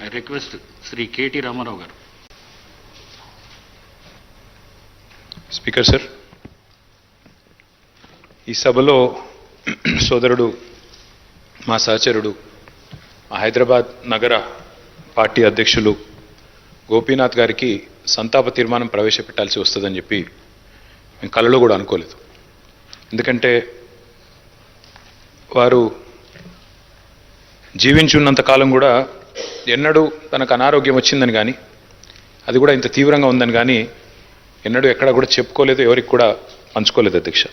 I request Sri K.T. Ramarao garu. Speaker sir, ఈ సభలో సోదరుడు మా సహచరుడు హైదరాబాద్ నగర పార్టీ అధ్యక్షులు గోపీనాథ్ గారికి సంతాప తీర్మానం ప్రవేశపెట్టాల్సి వస్తుందని చెప్పి మేము కలలో కూడా అనుకోలేదు. ఎందుకంటే వారు జీవించున్నంత కాలం కూడా ఎన్నడూ తనకు అనారోగ్యం వచ్చిందని కానీ అది కూడా ఇంత తీవ్రంగా ఉందని కానీ ఎన్నడూ ఎక్కడ కూడా చెప్పుకోలేదు, ఎవరికి కూడా పంచుకోలేదు అధ్యక్ష.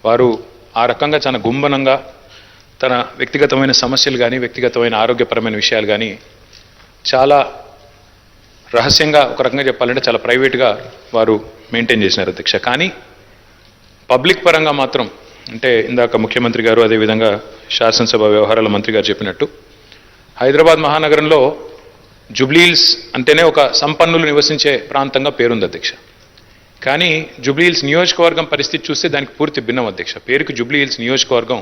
వారు ఆ రకంగా చాలా గుంభనంగా తన వ్యక్తిగతమైన సమస్యలు కానీ వ్యక్తిగతమైన ఆరోగ్యపరమైన విషయాలు కానీ చాలా రహస్యంగా, ఒక రకంగా చెప్పాలంటే చాలా ప్రైవేట్గా వారు మెయింటైన్ చేసినారు అధ్యక్ష. కానీ పబ్లిక్ పరంగా మాత్రం, అంటే ఇందాక ముఖ్యమంత్రి గారు అదేవిధంగా శాసనసభ వ్యవహారాల మంత్రి గారు చెప్పినట్టు హైదరాబాద్ మహానగరంలో జూబ్లీహిల్స్ అంటేనే ఒక సంపన్నులు నివసించే ప్రాంతంగా పేరుంది అధ్యక్ష. కానీ జూబ్లీహిల్స్ నియోజకవర్గం పరిస్థితి చూస్తే దానికి పూర్తి భిన్నం అధ్యక్ష. పేరుకి జూబ్లీహిల్స్ నియోజకవర్గం,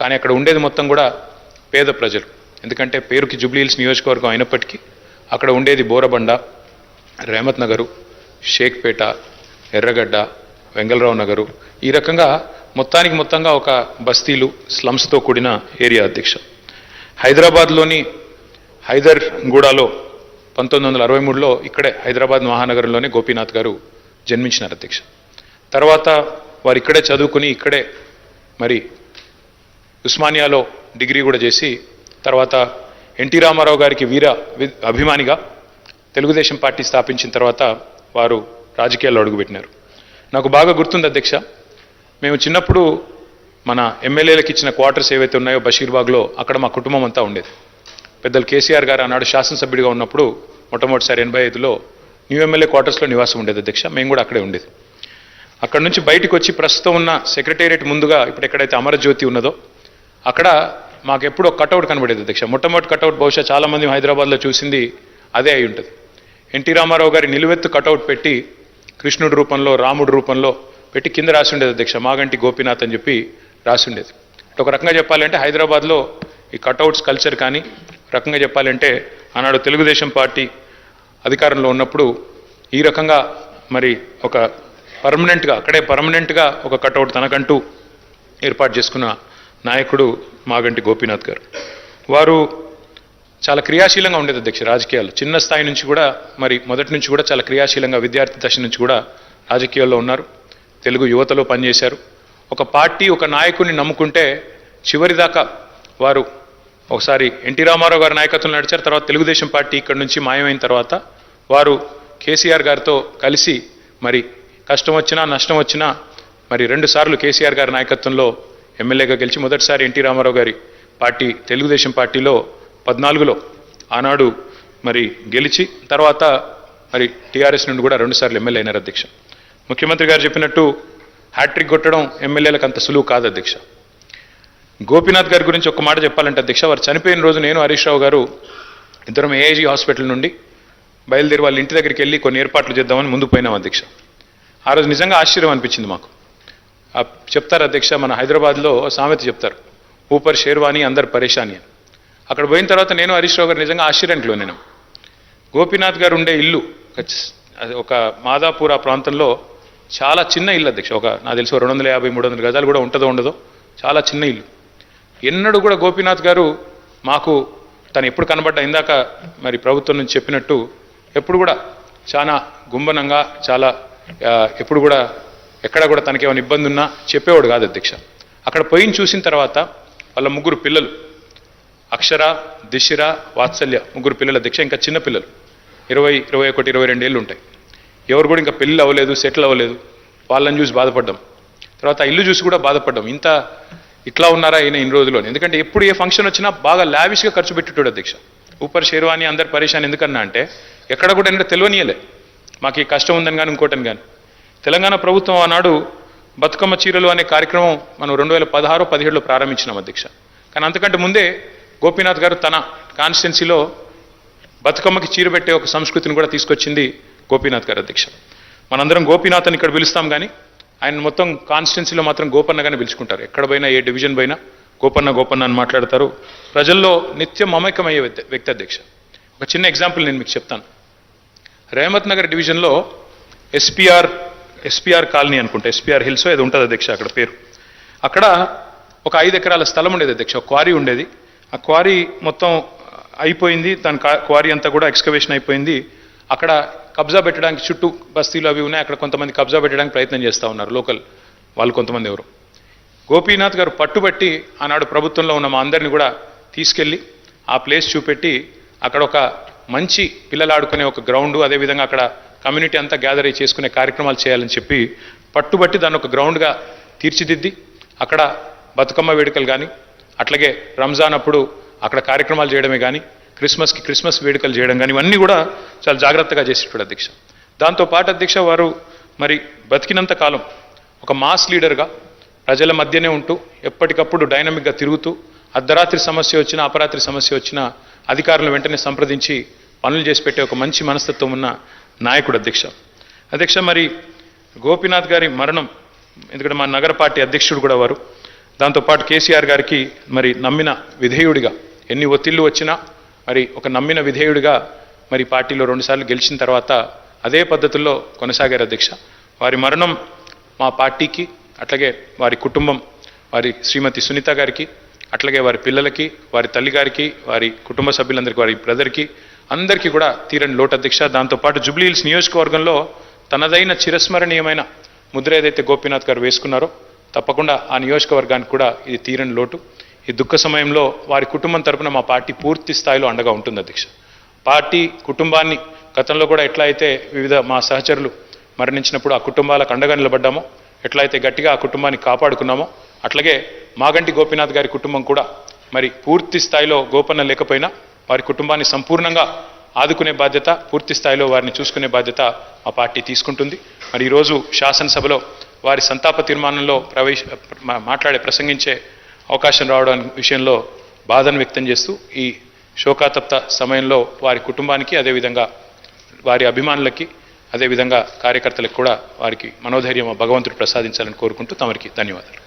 కానీ అక్కడ ఉండేది మొత్తం కూడా పేద ప్రజలు. ఎందుకంటే పేరుకి జూబ్లీహిల్స్ నియోజకవర్గం అయినప్పటికీ అక్కడ ఉండేది బోరబండ, రేమత్ నగరు, షేక్పేట, ఎర్రగడ్డ, వెంగళరావు నగరు, ఈ రకంగా మొత్తంగా ఒక బస్తీలు, స్లమ్స్తో కూడిన ఏరియా అధ్యక్ష. హైదరాబాద్లోని హైదర్గూడలో 1963లో ఇక్కడే హైదరాబాద్ మహానగరంలోనే గోపీనాథ్ గారు జన్మించినారు అధ్యక్ష. తర్వాత వారు ఇక్కడే చదువుకుని ఇక్కడే మరి ఉస్మానియాలో డిగ్రీ కూడా చేసి తర్వాత ఎన్టీ రామారావు గారికి అభిమానిగా తెలుగుదేశం పార్టీ స్థాపించిన తర్వాత వారు రాజకీయాల్లో అడుగుపెట్టినారు. నాకు బాగా గుర్తుంది అధ్యక్ష, మేము చిన్నప్పుడు మన ఎమ్మెల్యేలకు ఇచ్చిన క్వార్టర్స్ ఏవైతే ఉన్నాయో బషీర్బాగ్లో, అక్కడ మా కుటుంబం అంతా ఉండేది. పెద్దలు కేసీఆర్ గారు ఆనాడు శాసనసభ్యుడిగా ఉన్నప్పుడు మొట్టమొదటిసారి 85లో న్యూ ఎమ్మెల్యే క్వార్టర్స్లో నివాసం ఉండేది అధ్యక్ష. మేము కూడా అక్కడే ఉండేది. అక్కడ నుంచి బయటకు వచ్చి ప్రస్తుతం ఉన్న సెక్రటేరియట్ ముందుగా ఇప్పుడు ఎక్కడైతే అమరజ్యోతి ఉన్నదో అక్కడ మాకు ఎప్పుడూ కటౌట్ కనబడేది అధ్యక్ష. మొట్టమొదటి కటౌట్ బహుశా చాలామంది హైదరాబాద్లో చూసింది అదే అయి ఉంటుంది. ఎన్టీ రామారావు గారి నిలువెత్తు కటౌట్ పెట్టి కృష్ణుడి రూపంలో, రాముడి రూపంలో పెట్టి కింద రాసి ఉండేది అధ్యక్ష, మాగంటి గోపీనాథ్ అని చెప్పి రాసి ఉండేది. ఒక రకంగా చెప్పాలంటే హైదరాబాద్లో ఈ కటౌట్స్ కల్చర్ కానీ, రకంగా చెప్పాలంటే ఆనాడు తెలుగుదేశం పార్టీ అధికారంలో ఉన్నప్పుడు ఈ రకంగా మరి ఒక పర్మనెంట్గా ఒక కటౌట్ తనకంటూ ఏర్పాటు చేసుకున్న నాయకుడు మాగంటి గోపీనాథ్ గారు. వారు చాలా క్రియాశీలంగా ఉండేది అధ్యక్ష రాజకీయాలు. చిన్న స్థాయి నుంచి కూడా మరి మొదటి నుంచి కూడా చాలా క్రియాశీలంగా విద్యార్థి దశ నుంచి కూడా రాజకీయాల్లో ఉన్నారు. తెలుగు యువతలో పనిచేశారు. ఒక పార్టీ, ఒక నాయకుడిని నమ్ముకుంటే చివరిదాకా వారు ఒకసారి ఎన్టీ రామారావు గారి నాయకత్వంలో నడిచారు. తర్వాత తెలుగుదేశం పార్టీ ఇక్కడి నుంచి మాయమైన తర్వాత వారు కేసీఆర్ గారితో కలిసి మరి కష్టం వచ్చినా నష్టం వచ్చినా మరి 2 సార్లు కేసీఆర్ గారి నాయకత్వంలో ఎమ్మెల్యేగా గెలిచి మొదటిసారి ఎన్టీ రామారావు గారి పార్టీ తెలుగుదేశం పార్టీలో 14లో ఆనాడు మరి గెలిచి తర్వాత మరి టీఆర్ఎస్ నుండి కూడా 2 సార్లు ఎమ్మెల్యే అయినారు అధ్యక్ష. ముఖ్యమంత్రి గారు చెప్పినట్టు హ్యాట్రిక్ కొట్టడం ఎమ్మెల్యేలకు అంత సులువు కాదు అధ్యక్ష. గోపీనాథ్ గారి గురించి ఒక మాట చెప్పాలంటే అధ్యక్ష, వారు చనిపోయిన రోజు నేను హరీష్ రావు గారు ఇద్దరం ఏఐజీ హాస్పిటల్ నుండి బయలుదేరి వాళ్ళ ఇంటి దగ్గరికి వెళ్ళి కొన్ని ఏర్పాట్లు చేద్దామని ముందుకు పోయినాం అధ్యక్ష. ఆ రోజు నిజంగా ఆశ్చర్యం అనిపించింది మాకు. చెప్తారు అధ్యక్ష, మన హైదరాబాద్లో సామెత చెప్తారు, ఊపర్ షేర్వానీ అందరు పరేషాని అని. అక్కడ పోయిన తర్వాత నేను హరీష్ రావు గారు నిజంగా ఆశ్చర్యంలో నేను గోపీనాథ్ గారు ఉండే ఇల్లు ఒక మాదాపూర్ ఆ ప్రాంతంలో చాలా చిన్న ఇల్లు అధ్యక్ష. నాకు తెలిసి 250-300 గజాలు కూడా ఉంటుందో ఉండదో, చాలా చిన్న ఇల్లు. ఎన్నడూ కూడా గోపీనాథ్ గారు మాకు తను ఎప్పుడు కనబడ్డా ఇందాక మరి ప్రభుత్వం నుంచి చెప్పినట్టు ఎప్పుడు కూడా చాలా గుంభనంగా, చాలా ఎప్పుడు కూడా ఎక్కడ కూడా తనకేమైనా ఇబ్బంది ఉన్నా చెప్పేవాడు కాదు అధ్యక్ష. అక్కడ పోయిన చూసిన తర్వాత వాళ్ళ 3 పిల్లలు, అక్షర, దిశిర, వాత్సల్య, 3 పిల్లలు అధ్యక్ష. ఇంకా చిన్న పిల్లలు 20, 21, 22 ఏళ్ళు ఉంటాయి. ఎవరు కూడా ఇంకా పెళ్ళి అవ్వలేదు, సెటిల్ అవ్వలేదు. వాళ్ళని చూసి బాధపడ్డాం. తర్వాత ఇల్లు చూసి కూడా బాధపడ్డాం, ఇట్లా ఉన్నారా ఈయన ఇన్ని రోజుల్లో. ఎందుకంటే ఎప్పుడు ఏ ఫంక్షన్ వచ్చినా బాగా లావిష్గా ఖర్చు పెట్టేటోడు అధ్యక్ష. ఊపర్ షేర్వానీ అందరు పరేషాన్ ఎందుకన్నా అంటే ఎక్కడ కూడా ఏంటంటే తెలియనియలే మాకు ఈ కష్టం ఉందని కానీ ఇంకోటని కానీ. తెలంగాణ ప్రభుత్వం ఆనాడు బతుకమ్మ చీరలు అనే కార్యక్రమం మనం 2016-17లో ప్రారంభించినాం అధ్యక్ష. కానీ అంతకంటే ముందే గోపీనాథ్ గారు తన కాన్స్టిట్యున్సీలో బతుకమ్మకి చీర పెట్టే ఒక సంస్కృతిని కూడా తీసుకొచ్చింది గోపీనాథ్ గారు అధ్యక్ష. మనందరం గోపీనాథ్ అని ఇక్కడ పిలుస్తాం కానీ ఆయన మొత్తం కాన్స్టిట్యున్సీలో మాత్రం గోపన్నగానే పిలుచుకుంటారు. ఎక్కడ పోయినా, ఏ డివిజన్ పోయినా గోపన్న అని మాట్లాడతారు. ప్రజల్లో నిత్యం మమేకమయ్యే వ్యక్తి అధ్యక్ష. ఒక చిన్న ఎగ్జాంపుల్ నేను మీకు చెప్తాను. రేమత్ నగర్ డివిజన్లో ఎస్పీఆర్ కాలనీ అనుకుంటా, ఎస్పీఆర్ హిల్స్ ఏదో ఉంటుంది అధ్యక్ష అక్కడ పేరు. అక్కడ ఒక 5 ఎకరాల స్థలం ఉండేది అధ్యక్ష, ఒక క్వారీ ఉండేది. ఆ క్వారీ మొత్తం అయిపోయింది, దాని క్వారీ అంతా కూడా ఎక్స్కవేషన్ అయిపోయింది. అక్కడ కబ్జా పెట్టడానికి చుట్టూ బస్తీలు అవి ఉన్నాయి, అక్కడ కొంతమంది కబ్జా పెట్టడానికి ప్రయత్నం చేస్తూ ఉన్నారు లోకల్ వాళ్ళు కొంతమంది ఎవరు. గోపీనాథ్ గారు పట్టుబట్టి ఆనాడు ప్రభుత్వంలో ఉన్న మా అందరిని కూడా తీసుకెళ్ళి ఆ ప్లేస్ చూపెట్టి అక్కడ ఒక మంచి పిల్లలు ఆడుకునే ఒక గ్రౌండ్, అదేవిధంగా అక్కడ కమ్యూనిటీ అంతా గ్యాదర్ అయ్యి చేసుకునే కార్యక్రమాలు చేయాలని చెప్పి పట్టుబట్టి దాన్ని ఒక గ్రౌండ్గా తీర్చిదిద్ది అక్కడ బతుకమ్మ వేడుకలు కానీ, అట్లాగే రంజాన్ అప్పుడు అక్కడ కార్యక్రమాలు చేయడమే కానీ, క్రిస్మస్ వేడుకలు చేయడం కానీ, ఇవన్నీ కూడా చాలా జాగ్రత్తగా చేసేటాడు అధ్యక్ష. దాంతోపాటు అధ్యక్ష వారు మరి బతికినంత కాలం ఒక మాస్ లీడర్గా ప్రజల మధ్యనే ఉంటూ ఎప్పటికప్పుడు డైనమిక్గా తిరుగుతూ అర్ధరాత్రి సమస్య వచ్చినా అపరాత్రి సమస్య వచ్చినా అధికారులను వెంటనే సంప్రదించి పనులు చేసి పెట్టే ఒక మంచి మనస్తత్వం ఉన్న నాయకుడు అధ్యక్ష. మరి గోపీనాథ్ గారి మరణం, ఎందుకంటే మా నగర పార్టీ అధ్యక్షుడు కూడా వారు, దాంతోపాటు కేసీఆర్ గారికి మరి నమ్మిన విధేయుడిగా ఎన్ని ఒత్తిళ్లు వచ్చినా మరి ఒక నమ్మిన విధేయుడిగా మరి పార్టీలో 2 సార్లు గెలిచిన తర్వాత అదే పద్ధతుల్లో కొనసాగారు అధ్యక్ష. వారి మరణం మా పార్టీకి, అట్లాగే వారి కుటుంబం, వారి శ్రీమతి సునీత గారికి, అట్లాగే వారి పిల్లలకి, వారి తల్లిగారికి, వారి కుటుంబ సభ్యులందరికీ, వారి బ్రదర్కి అందరికీ కూడా తీరని లోటు అధ్యక్ష. దాంతోపాటు జూబ్లీ హిల్స్ నియోజకవర్గంలో తనదైన చిరస్మరణీయమైన ముద్ర ఏదైతే గోపీనాథ్ గారు వేసుకున్నారో తప్పకుండా ఆ నియోజకవర్గానికి కూడా ఇది తీరని లోటు. ఈ దుఃఖ సమయంలో వారి కుటుంబం తరపున మా పార్టీ పూర్తి స్థాయిలో అండగా ఉంటుంది అధ్యక్ష. పార్టీ కుటుంబాన్ని గతంలో కూడా ఎట్లా అయితే వివిధ మా సహచరులు మరణించినప్పుడు ఆ కుటుంబాలకు అండగా నిలబడ్డామో, ఎట్లా అయితే గట్టిగా ఆ కుటుంబాన్ని కాపాడుకున్నామో, అట్లాగే మాగంటి గోపీనాథ్ గారి కుటుంబం కూడా మరి పూర్తి స్థాయిలో గోపన్న లేకపోయినా వారి కుటుంబాన్ని సంపూర్ణంగా ఆదుకునే బాధ్యత, పూర్తి స్థాయిలో వారిని చూసుకునే బాధ్యత మా పార్టీ తీసుకుంటుంది. మరి ఈరోజు శాసనసభలో వారి సంతాప తీర్మానంలో ప్రసంగించే అవకాశం రావడం విషయంలో బాధను వ్యక్తం చేస్తూ ఈ శోకాతప్త సమయంలో వారి కుటుంబానికి, అదేవిధంగా వారి అభిమానులకి, అదేవిధంగా కార్యకర్తలకు కూడా వారికి మనోధైర్యం భగవంతుడు ప్రసాదించాలని కోరుకుంటూ తమరికి ధన్యవాదాలు.